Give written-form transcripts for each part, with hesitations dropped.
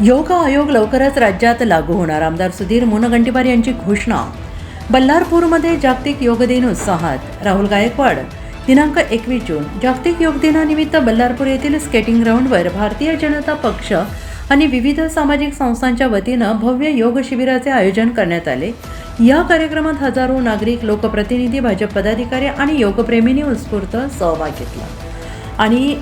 योग आयोग लवकरच राज्यात लागू होणार. आमदार सुधीर मुनगंटीवार यांची घोषणा. बल्लारपूरमध्ये जागतिक योग दिन उत्साहात. राहुल गायकवाड. दिनांक 21 जून जागतिक योग दिनानिमित्त बल्लारपूर येथील स्केटिंग ग्राउंडवर भारतीय जनता पक्ष आणि विविध सामाजिक संस्थांच्या वतीनं भव्य योग शिबिराचे आयोजन करण्यात आले. या कार्यक्रमात हजारो नागरिक, लोकप्रतिनिधी, भाजप पदाधिकारी आणि योगप्रेमींनी उत्स्फूर्त सहभाग घेतला आणि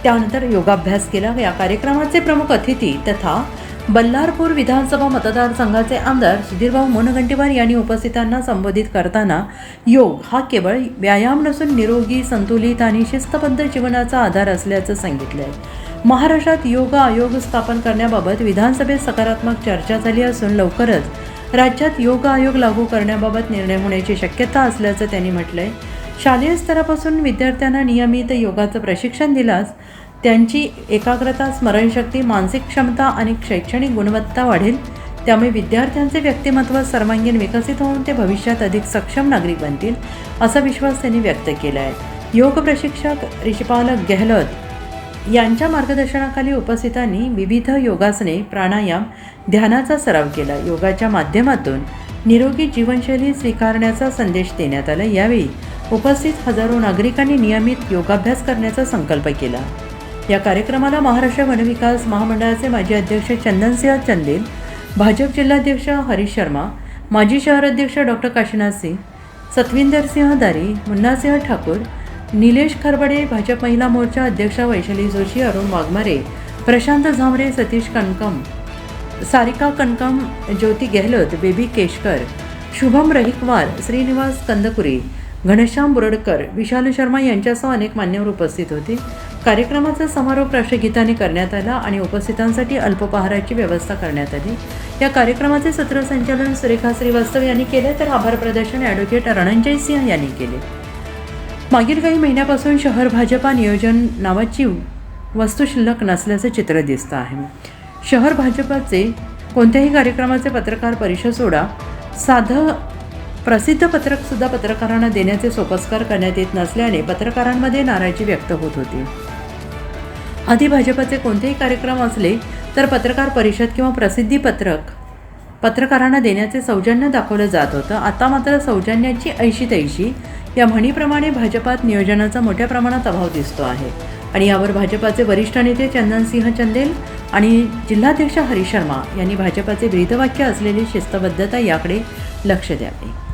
त्यानंतर योगाभ्यास केला. या कार्यक्रमाचे प्रमुख अतिथी तथा बल्लारपूर विधानसभा मतदारसंघाचे आमदार सुधीरभाऊ मुनगंटीवार यांनी उपस्थितांना संबोधित करताना योग हा केवळ व्यायाम नसून निरोगी, संतुलित आणि शिस्तबद्ध जीवनाचा आधार असल्याचं सांगितलं. महाराष्ट्रात योग आयोग स्थापन करण्याबाबत विधानसभेत सकारात्मक चर्चा झाली असून लवकरच राज्यात योग आयोग लागू करण्याबाबत निर्णय होण्याची शक्यता असल्याचं त्यांनी म्हटलंय. शालेय स्तरापासून विद्यार्थ्यांना नियमित योगाचं प्रशिक्षण दिल्यास त्यांची एकाग्रता, स्मरणशक्ती, मानसिक क्षमता आणि शैक्षणिक गुणवत्ता वाढेल. त्यामुळे विद्यार्थ्यांचे व्यक्तिमत्व सर्वांगीण विकसित होऊन ते भविष्यात अधिक सक्षम नागरिक बनतील असा विश्वास त्यांनी व्यक्त केला आहे. योग प्रशिक्षक ऋषिपाल गेहलोत यांच्या मार्गदर्शनाखाली उपस्थितांनी विविध योगासने, प्राणायाम, ध्यानाचा सराव केला. योगाच्या माध्यमातून निरोगी जीवनशैली स्वीकारण्याचा संदेश देण्यात आला. यावेळी उपस्थित हजारो नागरिकांनी नियमित योगाभ्यास करण्याचा संकल्प केला. या कार्यक्रमाला महाराष्ट्र वनविकास महामंडळाचे माजी अध्यक्ष चंदनसिंह चंदेल, भाजप जिल्हाध्यक्ष हरीश शर्मा, माजी शहराध्यक्ष डॉक्टर काशीनाथ सिंह, सतविंदर सिंह दारी, मुन्नासिंह ठाकूर, निलेश खरबडे, भाजप महिला मोर्चा अध्यक्ष वैशाली जोशी, अरुण वाघमारे, प्रशांत झांबरे, सतीश कनकम, सारिका कनकम, ज्योती गेहलोत, बेबी केशकर, शुभम रहिकवार, श्रीनिवास कंदकुरी, घनश्याम बुरडकर, विशाल शर्मा यांच्यासह अनेक मान्यवर उपस्थित होते. कार्यक्रमाचा समारोप राष्ट्रगीताने करण्यात आला आणि उपस्थितांसाठी अल्पोपहाराची व्यवस्था करण्यात आली. या कार्यक्रमाचे सूत्रसंचालन सुरेखा श्रीवास्तव यांनी केले तर आभार प्रदर्शन ॲडव्होकेट रणंजय सिंह यांनी केले. मागील काही महिन्यापासून शहर भाजपा नियोजन नावाची वस्तू शिल्लक नसल्याचं चित्र दिसतं आहे. शहर भाजपाचे कोणत्याही कार्यक्रमाचे पत्रकार परिषद सोडा, साधं प्रसिद्ध पत्रकसुद्धा पत्रकारांना देण्याचे सोपस्कार करण्यात येत नसल्याने पत्रकारांमध्ये नाराजी व्यक्त होत होती. आधी भाजपाचे कोणतेही कार्यक्रम असले तर पत्रकार परिषद किंवा प्रसिद्धी पत्रक पत्रकारांना देण्याचे सौजन्य दाखवलं जात होतं. आता मात्र सौजन्याची ऐशी तैशी या म्हणीप्रमाणे भाजपात नियोजनाचा मोठ्या प्रमाणात अभाव दिसतो आहे आणि यावर भाजपाचे वरिष्ठ नेते चंदनसिंह चंदेल आणि जिल्हाध्यक्ष हरीश शर्मा यांनी भाजपाचे ब्रीदवाक्य असलेली शिस्तबद्धता याकडे लक्ष द्यावे.